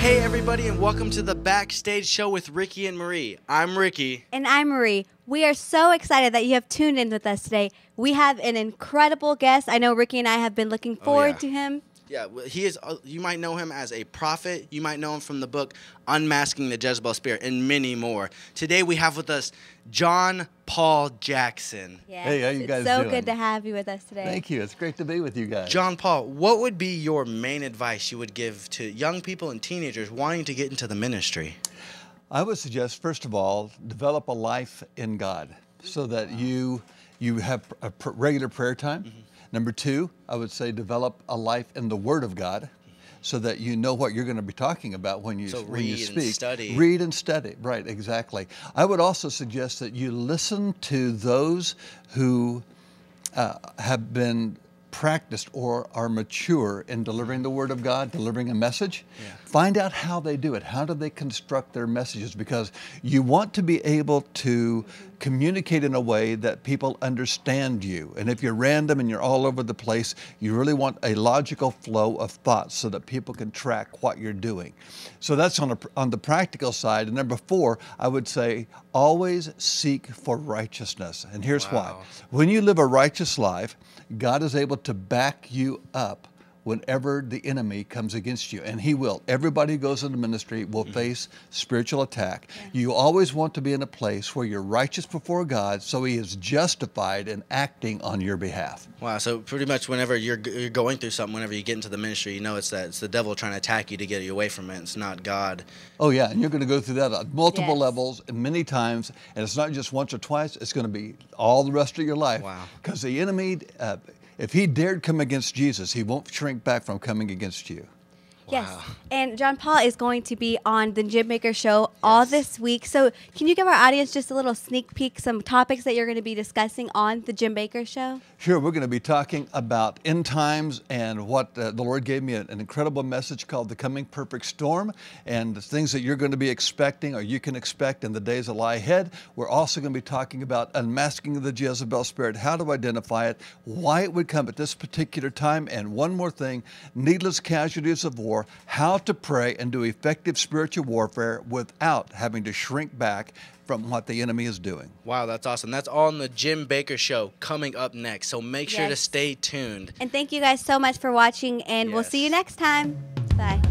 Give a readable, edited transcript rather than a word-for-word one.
Hey everybody, and welcome to the Backstage Show with Ricky and Marie. I'm Ricky. And I'm Marie. We are so excited that you have tuned in with us today. We have an incredible guest. I know Ricky and I have been looking forward to him. Yeah, he is. You might know him as a prophet. You might know him from the book Unmasking the Jezebel Spirit and many more. Today we have with us John Paul Jackson. Yes, hey, how you guys it's so doing? good to have you with us today. Thank you. It's great to be with you guys. John Paul, what would be your main advice you would give to young people and teenagers wanting to get into the ministry? I would suggest, first of all, develop a life in God so that you have a regular prayer time. Mm-hmm. Number two, I would say develop a life in the Word of God so that you know what you're going to be talking about when you speak. And study. Read and study, right, exactly. I would also suggest that you listen to those who have been practiced or are mature in delivering the Word of God, delivering a message. Yeah. Find out how they do it. How do they construct their messages? Because you want to be able to communicate in a way that people understand you. And if you're random and you're all over the place, you really want a logical flow of thoughts so that people can track what you're doing. So that's on the practical side. And number four, I would say always seek for righteousness. And here's why. When you live a righteous life, God is able to back you up whenever the enemy comes against you, and he will. Everybody who goes into ministry will face spiritual attack. Yeah. You always want to be in a place where you're righteous before God, so he is justified in acting on your behalf. Wow, so pretty much whenever you're going through something, whenever you get into the ministry, you know it's the devil trying to attack you to get you away from it. It's not God. Oh yeah, and you're going to go through that on multiple levels and many times, and it's not just once or twice, it's going to be all the rest of your life. Wow. Because the enemy, if he dared come against Jesus, he won't shrink back from coming against you. Yes, and John Paul is going to be on the Jim Bakker Show all this week. So can you give our audience just a little sneak peek, some topics that you're going to be discussing on the Jim Bakker Show? Sure, we're going to be talking about end times and what the Lord gave me an incredible message called The Coming Perfect Storm, and the things that you're going to be expecting or you can expect in the days that lie ahead. We're also going to be talking about unmasking the Jezebel spirit, how to identify it, why it would come at this particular time, and one more thing, needless casualties of war, how to pray and do effective spiritual warfare without having to shrink back from what the enemy is doing. Wow, that's awesome. That's all on the Jim Bakker Show coming up next, so make sure to stay tuned. And thank you guys so much for watching, and we'll see you next time. Bye.